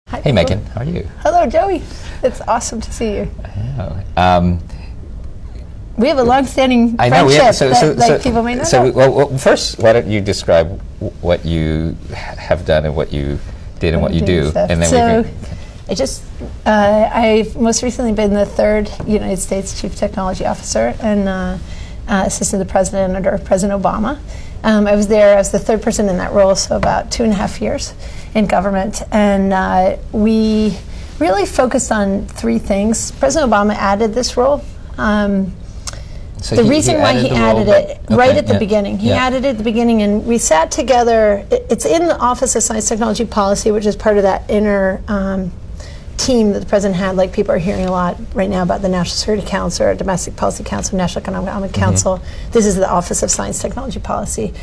Hi, hey Megan, how are you? Hello Joey, it's awesome to see you. I know. We have a long-standing friendship that people may not know. Well, first, why don't you describe what you have done and what you did and what you do, and then I've most recently been the third United States Chief Technology Officer and assisted the President under President Obama. I was the third person in that role, so about 2.5 years in government, and we really focused on three things. President Obama added this role. So the reason why he added it right at the beginning. He added it at the beginning, and we sat together. It's in the Office of Science Technology Policy, which is part of that inner team that the President had. Like, people are hearing a lot right now about the National Security Council or Domestic Policy Council, National Economic Council. This is the Office of Science Technology Policy.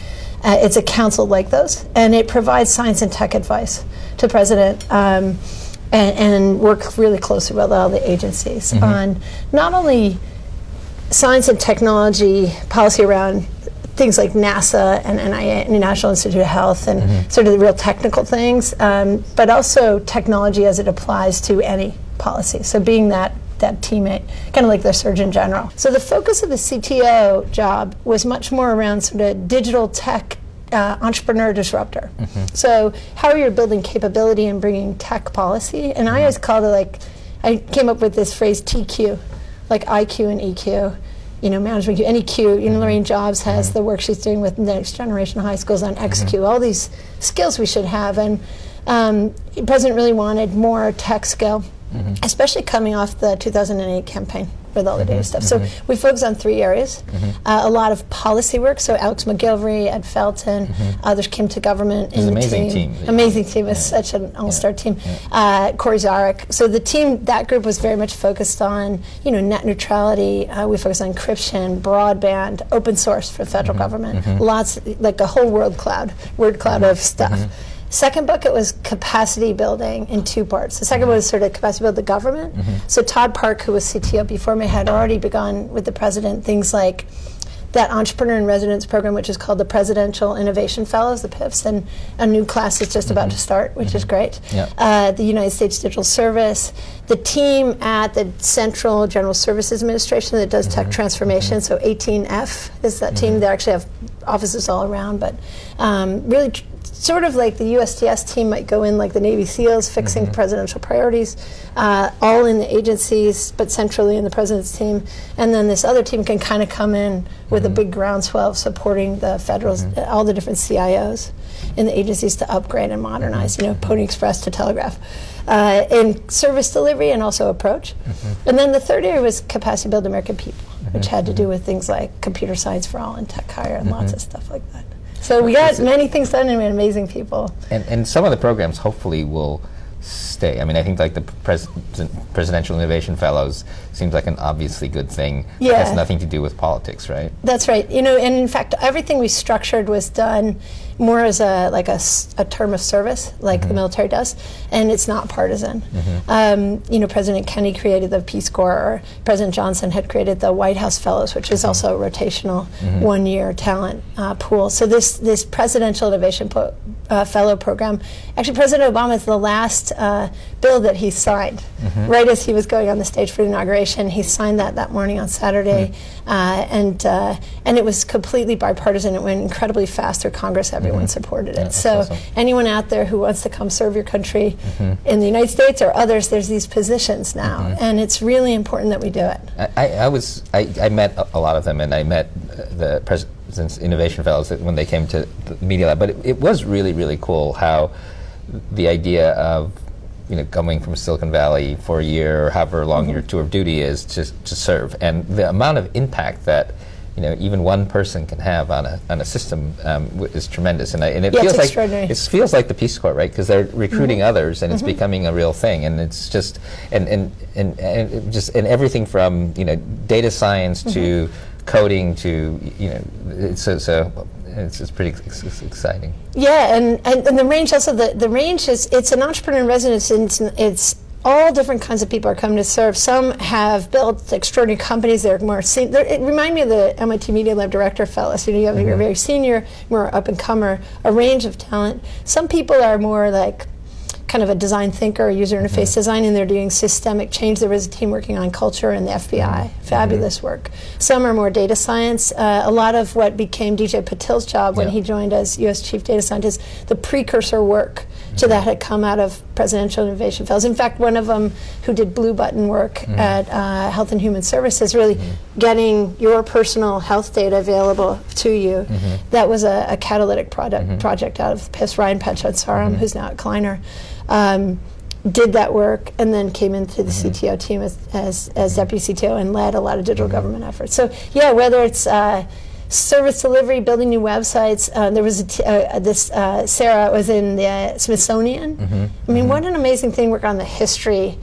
It's a council like those, and it provides science and tech advice to the President and work really closely with all the agencies on not only science and technology policy around things like NASA and NIH, National Institute of Health, and sort of the real technical things, but also technology as it applies to any policy. So being that teammate, kind of like the Surgeon General. So the focus of the CTO job was much more around sort of digital tech entrepreneur disruptor. So how are you building capability and bringing tech policy? And I always called it, like, I came up with this phrase TQ, like IQ and EQ. Management Q, any Q. Lorraine Jobs has the work she's doing with next generation high schools on XQ. All these skills we should have, and the President really wanted more tech skill, especially coming off the 2008 campaign with all the data stuff. So we focused on three areas. A lot of policy work. So Alex McGilvery, Ed Felton, others came to government in the amazing team. Amazing team. It was such an all-star team. Corey Zarek. So the team, that group was very much focused on net neutrality. We focused on encryption, broadband, open source for the federal government. Lots, like a whole word cloud of stuff. Second bucket was capacity building in two parts. The second was sort of capacity build the government. So Todd Park, who was CTO before me, had already begun with the President things like that Entrepreneur in Residence program, which is called the Presidential Innovation Fellows, the PIFs, and a new class is just about to start, which is great. The United States Digital Service, the team at the Central General Services Administration that does tech transformation, so 18F is that team. They actually have offices all around, but really sort of like the USTS team might go in like the Navy SEALs, fixing presidential priorities, all in the agencies, but centrally in the President's team. And then this other team can kind of come in with a big groundswell of supporting the federals, all the different CIOs in the agencies to upgrade and modernize, Pony Express to Telegraph, in service delivery and also approach. And then the third area was capacity build American people, which had to do with things like computer science for all and tech hire and lots of stuff like that. So we got many things done and we had amazing people. And some of the programs hopefully will stay. I mean, I think like the Presidential Innovation Fellows seems like an obviously good thing. It has nothing to do with politics, right? That's right. And in fact, everything we structured was done more as a term of service, like the military does, and it's not partisan. President Kennedy created the Peace Corps, or President Johnson had created the White House Fellows, which is also a rotational one-year talent pool. So this Presidential Innovation Fellow program, actually President Obama is the last bill that he signed. Right as he was going on the stage for the inauguration, he signed that morning on Saturday, and it was completely bipartisan. It went incredibly fast through Congress. Everyone supported it. So awesome. Anyone out there who wants to come serve your country in the United States or others, there's these positions now, and it's really important that we do it. I met a lot of them, and I met the President's Innovation Fellows when they came to the Media Lab. But it was really, really cool how the idea of coming from Silicon Valley for a year or however long your tour of duty is to serve, and the amount of impact that even one person can have on a system is tremendous, and it feels like the Peace Corps, right? Because they're recruiting others, and it's becoming a real thing, and it's just and everything from data science to coding to it's pretty exciting. Yeah, and the range also the range is it's an entrepreneur in residence, and it's all different kinds of people are coming to serve. Some have built extraordinary companies. They're more senior. It reminds me of the MIT Media Lab Director Fellows. You have your very senior, more up and comer, a range of talent. Some people are more like kind of a design thinker, user interface design, and they're doing systemic change. There was a team working on culture in the FBI. Fabulous work. Some are more data science. A lot of what became DJ Patil's job when he joined as US Chief Data Scientist, the precursor work to that had come out of Presidential Innovation Fellows. In fact, one of them who did Blue Button work at Health and Human Services, really getting your personal health data available to you. That was a catalytic project out of PIS. Ryan Pachot-Saram, who's now at Kleiner, did that work and then came into the CTO team as deputy CTO and led a lot of digital government efforts. So yeah, whether it's service delivery, building new websites. There was Sarah was in the Smithsonian. I mean, what an amazing thing, work on the history,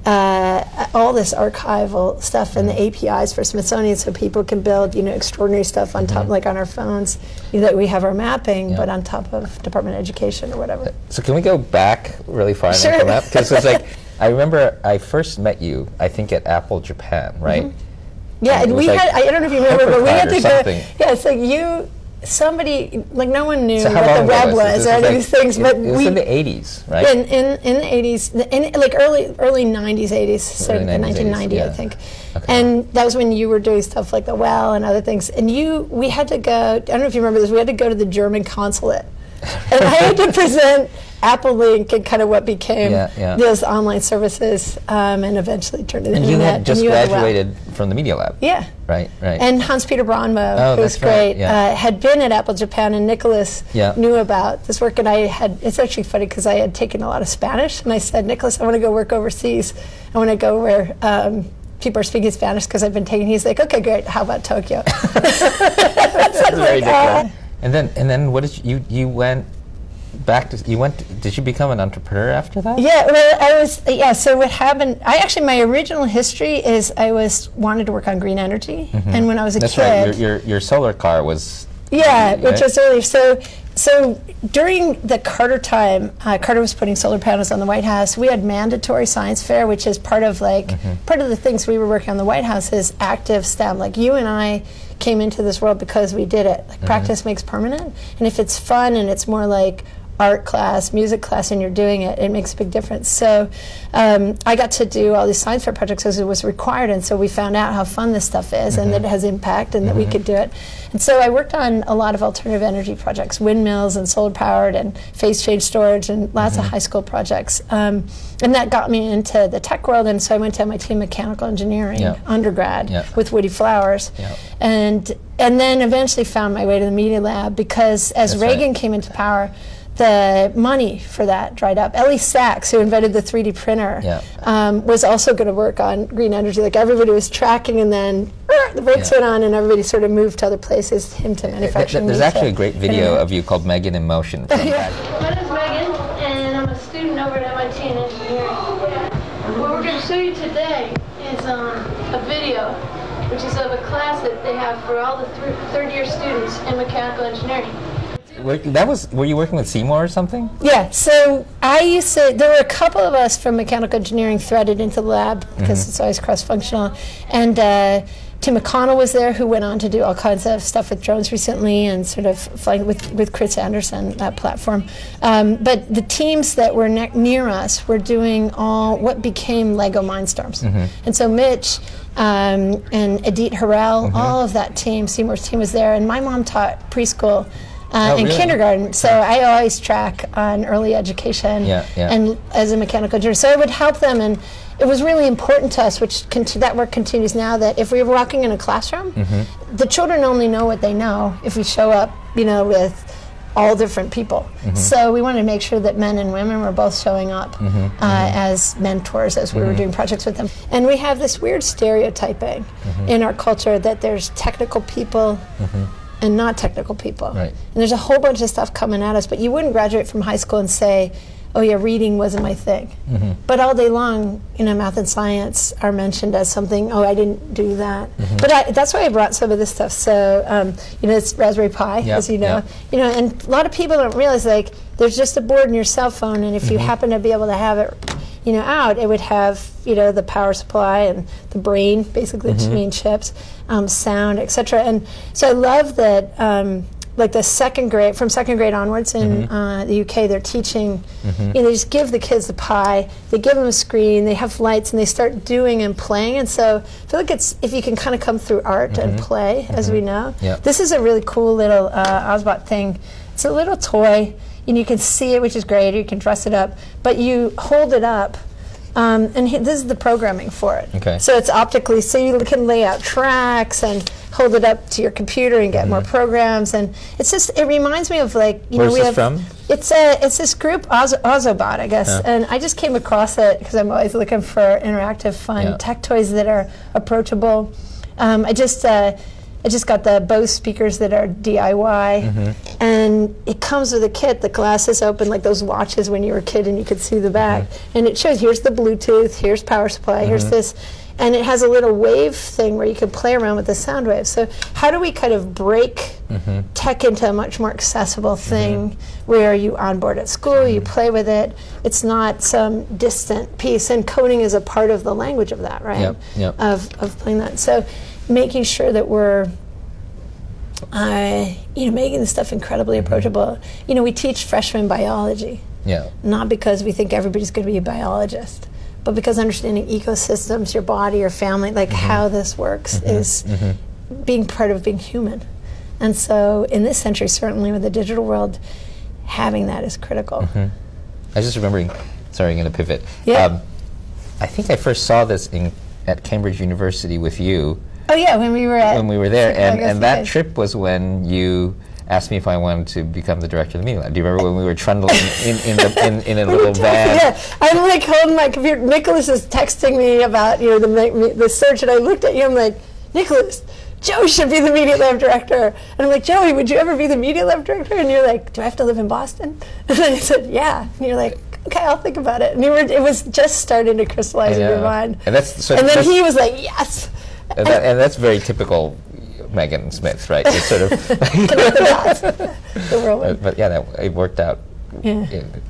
all this archival stuff and the APIs for Smithsonian so people can build, extraordinary stuff on top, like on our phones, that we have our mapping, but on top of Department of Education or whatever. So can we go back really far Sure. on that? Because it's like, I remember I first met you, I think at Apple Japan, right? Yeah, and we had, I don't know if you remember, but we had to go, yeah, it's like somebody, like no one knew so what the web was or any of these things, but it was in the 80s, right? In the 80s, like early 90s, 80s, so 1990, I think. Okay. And that was when you were doing stuff like the Well and other things. And we had to go, I don't know if you remember this, we had to go to the German consulate. And I had to present Apple Link and kind of what became those online services, and eventually turned into the internet. And you had just graduated from the Media Lab. Yeah. Right. And Hans-Peter Braunmo, who's great, had been at Apple Japan, and Nicholas knew about this work. And it's actually funny because I had taken a lot of Spanish, and I said, Nicholas, I want to go work overseas. I want to go where people are speaking Spanish because I've been taking. He's like, okay, great. How about Tokyo? That's very different. And then what did you went back to, did you become an entrepreneur after that? Yeah, well, so what happened, my original history is I wanted to work on green energy, and when I was a kid. That's right, your solar car was. Yeah, which was earlier. So during the Carter time, Carter was putting solar panels on the White House. We had mandatory science fair, which is part of part of the things we were working on the White House is active STEM. Like you and I came into this world because we did it. Like practice makes permanent, and if it's fun and it's more like art class, music class, and you're doing it, it makes a big difference. So I got to do all these science fair projects as it was required, and so we found out how fun this stuff is and that it has impact and that we could do it. And so I worked on a lot of alternative energy projects, windmills and solar powered and phase change storage and lots of high school projects. And that got me into the tech world, and so I went to MIT Mechanical Engineering undergrad with Woody Flowers. And then eventually found my way to the Media Lab because as Reagan came into power, the money for that dried up. Ellie Sachs, who invented the 3D printer, was also going to work on green energy. Like everybody was tracking, and then the brakes went on, and everybody sort of moved to other places, him to manufacturing. There's actually a great video of you called Megan in Motion. My name is Megan, and I'm a student over at MIT in engineering. What we're going to show you today is a video, which is of a class that they have for all the third-year students in mechanical engineering. Were you working with Seymour or something? Yeah, so there were a couple of us from mechanical engineering threaded into the lab because it's always cross-functional. And Tim McConnell was there, who went on to do all kinds of stuff with drones recently and sort of flying with Chris Anderson, that platform. But the teams that were near us were doing all what became Lego Mindstorms. And so Mitch and Edith Harrell, all of that team, Seymour's team was there. And my mom taught preschool in kindergarten, so I always track on early education and as a mechanical engineer. So I would help them, and it was really important to us, which that work continues now, that if we were walking in a classroom, the children only know what they know if we show up, with all different people. So we wanted to make sure that men and women were both showing up as mentors as we were doing projects with them. And we have this weird stereotyping in our culture that there's technical people and not technical people. And there's a whole bunch of stuff coming at us, but you wouldn't graduate from high school and say, oh yeah, reading wasn't my thing. But all day long, math and science are mentioned as something, oh, I didn't do that. But that's why I brought some of this stuff. So, it's Raspberry Pi, as you know. And a lot of people don't realize, like, there's just a board in your cell phone, and if you happen to be able to have it out, it would have, the power supply and the brain, basically, the main chips, sound, etc. And so I love that like the second grade, from second grade onwards in the UK, they're teaching, they just give the kids the pie, they give them a screen, they have lights, and they start doing and playing. And so I feel like if you can kind of come through art and play, as we know. Yep. This is a really cool little Ozbot thing. It's a little toy, and you can see it, which is great, or you can dress it up, but you hold it up. This is the programming for it. Okay. So it's optically, so you can lay out tracks and hold it up to your computer and get more programs. And it's just, it reminds me of like, Where's this from? It's this group, Ozobot, I guess. And I just came across it because I'm always looking for interactive, fun tech toys that are approachable. I just got the Bose speakers that are DIY, and it comes with a kit. The glasses open like those watches when you were a kid and you could see the back. And it shows, here's the Bluetooth, here's power supply, here's this. And it has a little wave thing where you can play around with the sound waves. So how do we kind of break tech into a much more accessible thing where you onboard at school, you play with it, it's not some distant piece. And coding is a part of the language of that, right? Of playing that. So making sure that we're making the stuff incredibly approachable. We teach freshmen biology, not because we think everybody's going to be a biologist, but because understanding ecosystems, your body, your family, like how this works is being part of being human. And so in this century, certainly with the digital world, having that is critical. I was just remembering, sorry, I'm going to pivot. I think I first saw this at Cambridge University with you. Oh yeah, when we were there, and that trip was when you asked me if I wanted to become the director of the Media Lab. Do you remember when we were trundling in a little van? Yeah, I'm like holding my computer. Nicholas is texting me about the search, and I looked at you. I'm like, Nicholas, Joey should be the Media Lab director. And I'm like, Joey, would you ever be the Media Lab director? And you're like, do I have to live in Boston? And then I said, yeah. And you're like, okay, I'll think about it. And it was just starting to crystallize in your mind. And then he was like, yes. And that's very typical Megan Smith, right? It's sort of connect the dots. The whirlwind. But yeah, it worked out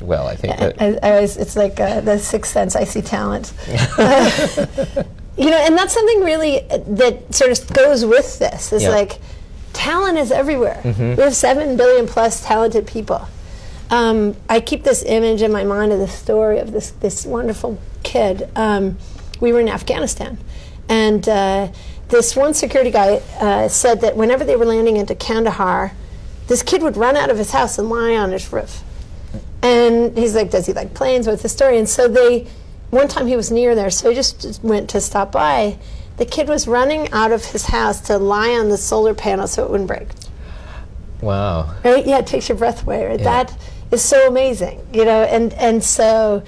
well, I think. It's like the sixth sense. I see talent. And that's something really that sort of goes with this. Is like talent is everywhere. We have 7 billion plus talented people. I keep this image in my mind of the story of this wonderful kid. We were in Afghanistan. And this one security guy said that whenever they were landing into Kandahar, this kid would run out of his house and lie on his roof. And he's like, does he like planes? What's the story? And so one time he was near there, so he just went to stop by. The kid was running out of his house to lie on the solar panel so it wouldn't break. Wow. Right? Yeah, it takes your breath away. Right? Yeah. That is so amazing, and so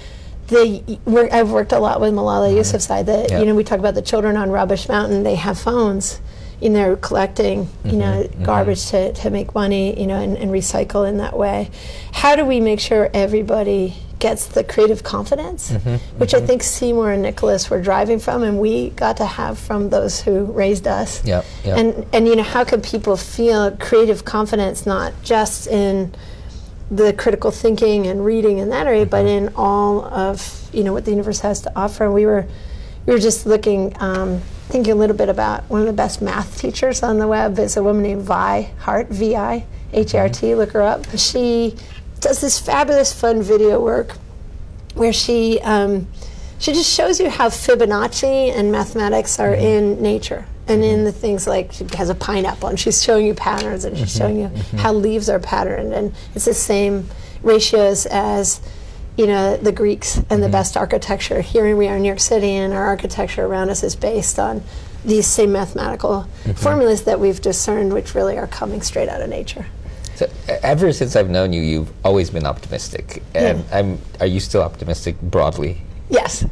I've worked a lot with Malala Yousafzai. We talk about the children on Rubbish Mountain. They have phones, they're collecting, garbage to make money, and recycle in that way. How do we make sure everybody gets the creative confidence, which I think Seymour and Nicholas were driving from, and we got to have from those who raised us. And how can people feel creative confidence, not just in the critical thinking and reading in that area, but in all of what the universe has to offer. We were just looking, thinking a little bit about one of the best math teachers on the web is a woman named Vi Hart, V-I-H-A-R-T. Look her up. She does this fabulous, fun video work where she just shows you how Fibonacci and mathematics are in nature. And in the things like she has a pineapple and she's showing you patterns and she's showing you how leaves are patterned, and it's the same ratios as the Greeks and the best architecture. Here we are in New York City, and our architecture around us is based on these same mathematical formulas that we've discerned, which really are coming straight out of nature. So ever since I've known you, you've always been optimistic, and are you still optimistic broadly? Yes,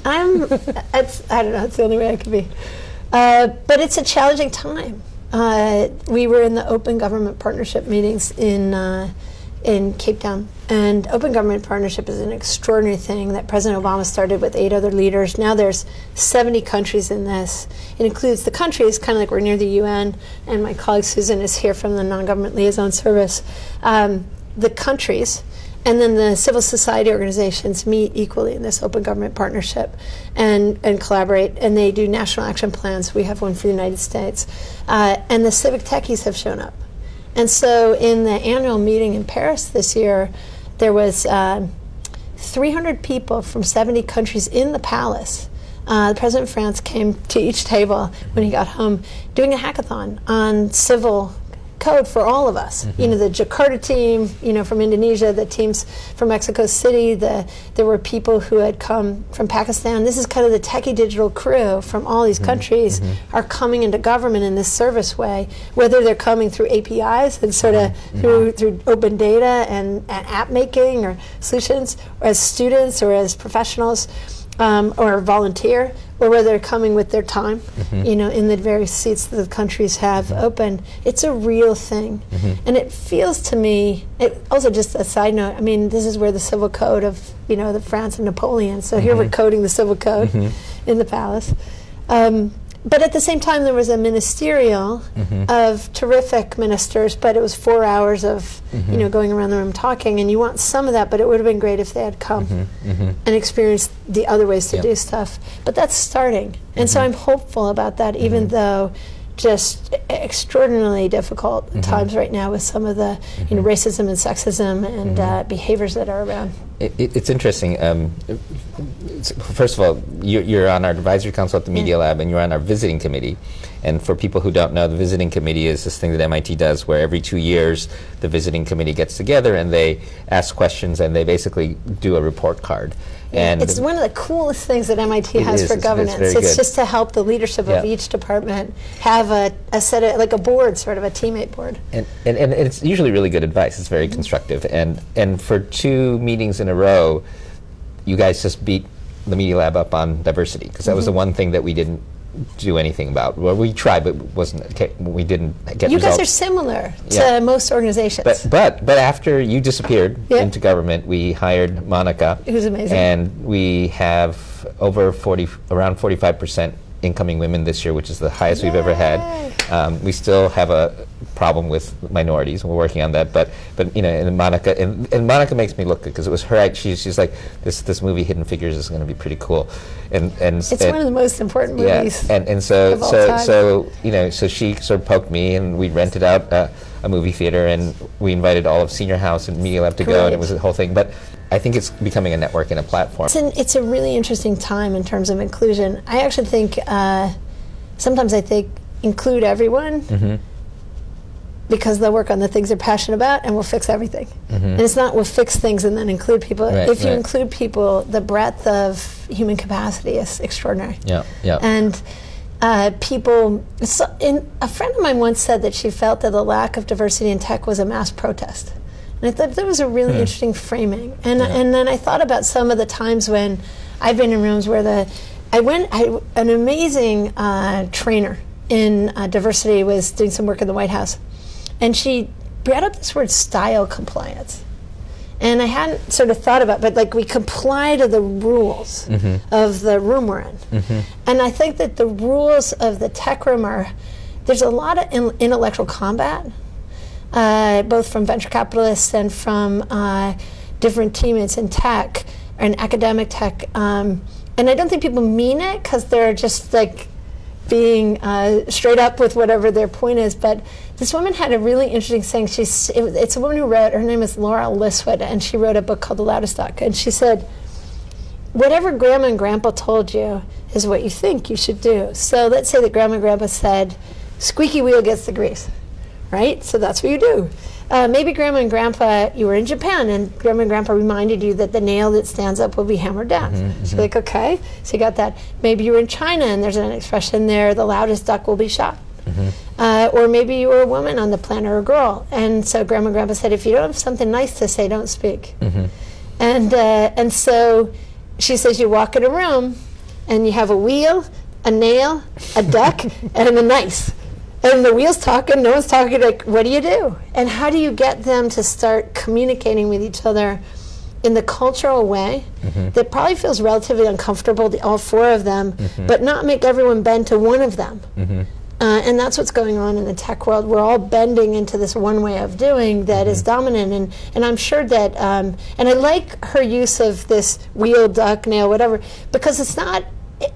I don't know. It's the only way I could be. But it's a challenging time. We were in the Open Government Partnership meetings in Cape Town, and Open Government Partnership is an extraordinary thing that President Obama started with 8 other leaders. Now there's 70 countries in this. It includes the countries, kind of like we're near the UN, and my colleague Susan is here from the Non-Government Liaison Service. The countries, and then the civil society organizations meet equally in this Open Government Partnership and collaborate, and they do national action plans. We have one for the United States. And the civic techies have shown up. And so in the annual meeting in Paris this year, there was 300 people from 70 countries in the palace. The president of France came to each table when he got home, doing a hackathon on civil code for all of us. You know, the Jakarta team, you know, from Indonesia, the teams from Mexico City, there were people who had come from Pakistan. This is kind of the techie digital crew from all these countries are coming into government in this service way, whether they're coming through APIs and sort of through open data and app making or solutions, or as students or as professionals. Or volunteer, or whether they're coming with their time, you know, in the various seats that the countries have open. It's a real thing. And it feels to me, also just a side note, I mean, this is where the civil code of, you know, the France and Napoleon, so here we're coding the civil code in the palace. But at the same time, there was a ministerial of terrific ministers, but it was 4 hours of you know, going around the room talking, and you want some of that, but it would have been great if they had come and experienced the other ways to do stuff. But that's starting, and so I'm hopeful about that, even though just extraordinarily difficult times right now with some of the you know, racism and sexism and behaviors that are around. It's interesting. First of all, you're on our advisory council at the Media Lab, and you're on our visiting committee. And for people who don't know, the visiting committee is this thing that MIT does where every 2 years the visiting committee gets together and they ask questions and they basically do a report card. And it's one of the coolest things that MIT has for governance. It's just to help the leadership of each department have a set of, like a board, sort of a teammate board. And it's usually really good advice. It's very constructive. And for 2 meetings in a row, you guys just beat the Media Lab up on diversity, because that was the one thing that we didn't do anything about. Well, we tried, but we didn't get results. You guys are similar to most organizations. But after you disappeared into government, we hired Monica. Who's amazing. And we have around 45% incoming women this year, which is the highest we've ever had. We still have a problem with minorities. We're working on that, but you know, and Monica makes me look good, because it was her. She's like, this movie Hidden Figures is going to be pretty cool, and it's one of the most important movies. And so you know, so she sort of poked me, and we rented out a movie theater, and we invited all of Senior House and Media Lab to go, and it was a whole thing. But I think it's becoming a network and a platform. It's a really interesting time in terms of inclusion. I actually think sometimes I think include everyone. Because they'll work on the things they're passionate about, and we'll fix everything. And it's not we'll fix things and then include people. If you include people, the breadth of human capacity is extraordinary. And people, a friend of mine once said that she felt that the lack of diversity in tech was a mass protest. And I thought that was a really interesting framing. And then I thought about some of the times when I've been in rooms where an amazing trainer in diversity was doing some work in the White House. And she brought up this word style compliance. And I hadn't sort of thought about it, but like we comply to the rules of the room we're in. And I think that the rules of the tech room there's a lot of intellectual combat, both from venture capitalists and from different teammates in tech and academic tech. And I don't think people mean it, because they're just like being straight up with whatever their point is. But this woman had a really interesting saying. It's a woman who wrote, her name is Laura Liswood, and she wrote a book called The Loudest Duck. And she said, whatever grandma and grandpa told you is what you think you should do. So let's say that grandma and grandpa said, squeaky wheel gets the grease, right? So that's what you do. Maybe grandma and grandpa, you were in Japan, and grandma and grandpa reminded you that the nail that stands up will be hammered down. So you're like, okay, so you got that. Maybe you were in China, and there's an expression there, the loudest duck will be shot. Or maybe you were a woman on the planet, or a girl, and so grandma and grandpa said, if you don't have something nice to say, don't speak. And so she says you walk in a room, and you have a wheel, a nail, a duck, and a nice. And the wheel's talking, no one's talking, like, what do you do? And how do you get them to start communicating with each other in the cultural way that probably feels relatively uncomfortable, all 4 of them, but not make everyone bend to one of them? And that's what's going on in the tech world. We're all bending into this one way of doing that is dominant. And I'm sure that, and I like her use of this wheel, duck, nail, whatever, because it's not,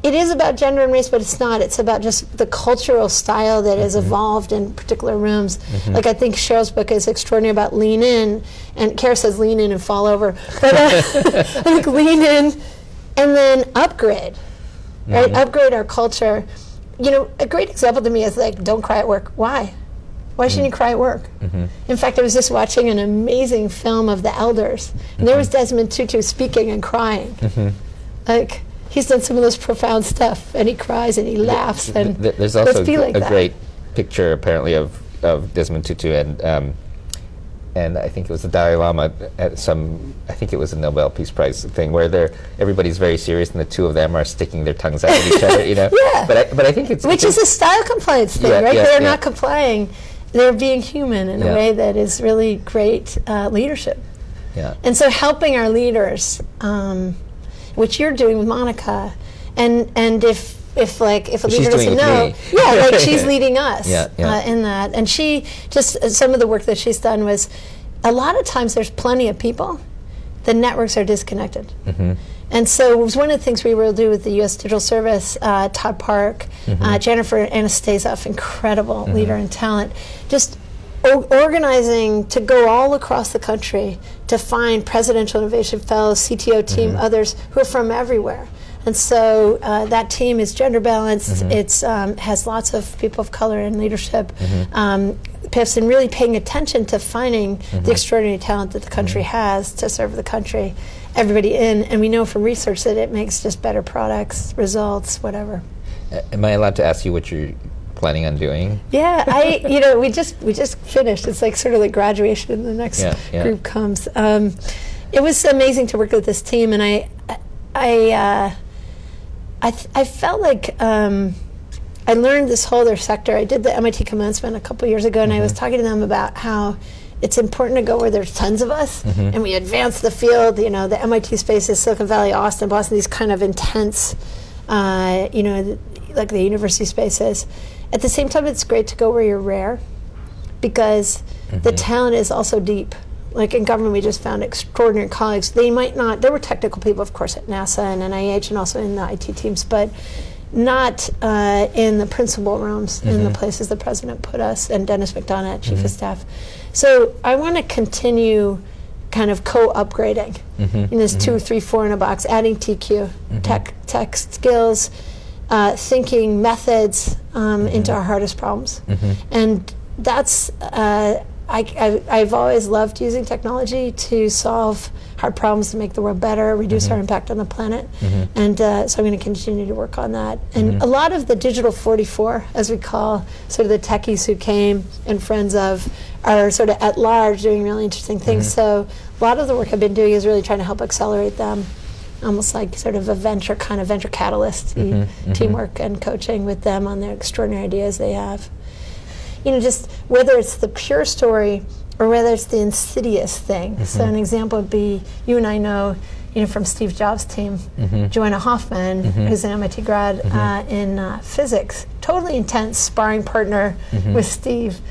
it is about gender and race, but it's not. It's about just the cultural style that has evolved in particular rooms. Like, I think Cheryl's book is extraordinary about lean in, and Kara says lean in and fall over. But I think lean in and then upgrade, right? Upgrade our culture. You know, a great example to me is like, don't cry at work. Why? Why shouldn't you cry at work? In fact, I was just watching an amazing film of the elders, and there was Desmond Tutu speaking and crying. Like, he's done some of this profound stuff, and he cries and he laughs. And there's also a great picture, apparently, of Desmond Tutu and I think it was the Dalai Lama at I think it was a Nobel Peace Prize thing, where everybody's very serious, and the two of them are sticking their tongues out at each other, you know. Yeah. But I think it's which is a style compliance thing, right? They're not complying. They're being human in a way that is really great leadership. Yeah. And so helping our leaders, which you're doing with Monica, and if a leader doesn't know, like she's leading us in that. And she some of the work that she's done was, a lot of times there's plenty of people, the networks are disconnected. And so it was one of the things we will do with the US Digital Service, Todd Park, Jennifer Anastasia, incredible leader and talent, just organizing to go all across the country to find presidential innovation fellows, CTO team, others who are from everywhere. And so that team is gender balanced. It's has lots of people of color in leadership. PIFs, and really paying attention to finding the extraordinary talent that the country has to serve the country, everybody in. And we know from research that it makes just better products, results, whatever. Am I allowed to ask you what you're planning on doing? Yeah, we just finished. It's like sort of like graduation, and the next group comes. It was amazing to work with this team, and I felt like I learned this whole other sector. I did the MIT commencement a couple years ago, and I was talking to them about how it's important to go where there's tons of us, and we advance the field. You know, the MIT space is Silicon Valley, Austin, Boston, these kind of intense, like the university spaces. At the same time, it's great to go where you're rare, because the talent is also deep. Like in government, we just found extraordinary colleagues. They might not, there were technical people, of course, at NASA and NIH and also in the IT teams, but not in the principal rooms, in the places the president put us, and Dennis McDonough, chief of staff. So I want to continue kind of co-upgrading in this 2, 3, 4 in a box, adding TQ, tech skills, thinking methods into our hardest problems. And that's, I've always loved using technology to solve hard problems, to make the world better, reduce our impact on the planet. And so I'm going to continue to work on that. And a lot of the digital 44, as we call sort of the techies who came and friends of, are sort of at large doing really interesting things. So a lot of the work I've been doing is really trying to help accelerate them, almost like sort of a venture catalyst teamwork and coaching with them on their extraordinary ideas they have. You know, just whether it's the pure story or whether it's the insidious thing. So an example would be, you and I know, from Steve Jobs' team, Joanna Hoffman, who's an MIT grad in physics, totally intense sparring partner with Steve.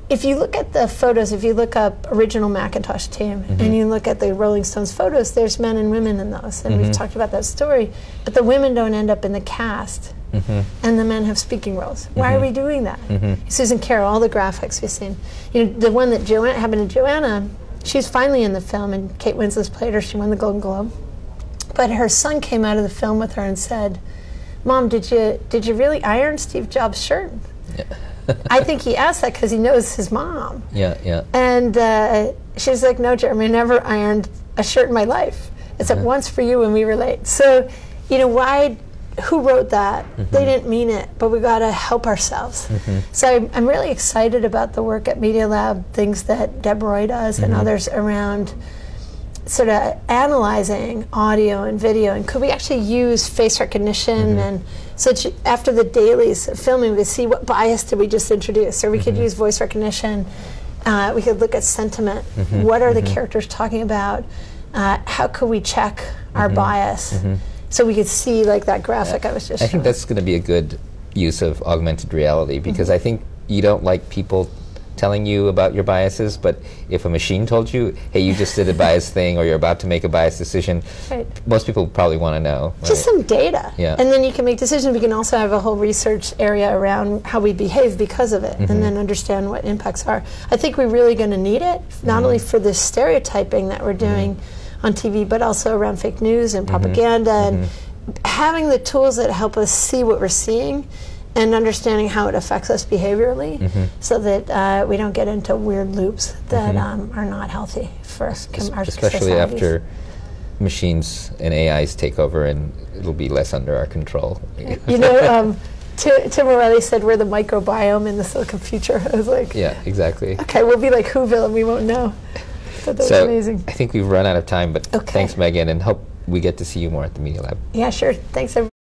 If you look at the photos, if you look up original Macintosh team and you look at the Rolling Stones photos, there's men and women in those, and we've talked about that story, but the women don't end up in the cast. And the men have speaking roles. Why are we doing that? Susan Carroll, all the graphics we've seen. The one that happened to Joanna, she's finally in the film, and Kate Winslet's played her. She won the Golden Globe. But her son came out of the film with her and said, "Mom, did you really iron Steve Jobs' shirt?" I think he asked that because he knows his mom. And she's like, "No, Jeremy, I never ironed a shirt in my life. Except once for you when we were late." So, why? Who wrote that? They didn't mean it, but we got to help ourselves. So I'm really excited about the work at Media Lab, things that Deb Roy does and others around sort of analyzing audio and video, and could we actually use face recognition and such after the dailies of filming to see what bias did we just introduce, or we could use voice recognition, we could look at sentiment, what are the characters talking about, how could we check our bias, so we could see like that graphic I was just showing. I think that's going to be a good use of augmented reality, because I think you don't like people telling you about your biases, but if a machine told you, hey, you just did a biased thing, or you're about to make a biased decision, most people probably want to know. Just some data. Yeah. And then you can make decisions. We can also have a whole research area around how we behave because of it, and then understand what impacts are. I think we're really going to need it, not only for this stereotyping that we're doing on TV, but also around fake news and propaganda, and having the tools that help us see what we're seeing and understanding how it affects us behaviorally, so that we don't get into weird loops that are not healthy for our especially societies. After machines and AIs take over, and it'll be less under our control. You know, Tim O'Reilly said we're the microbiome in the silicon future. I was like, yeah, exactly. Okay, we'll be like Whoville and we won't know. But that was amazing. I think we've run out of time, but thanks, Megan, and hope we get to see you more at the Media Lab. Yeah, sure. Thanks, everybody.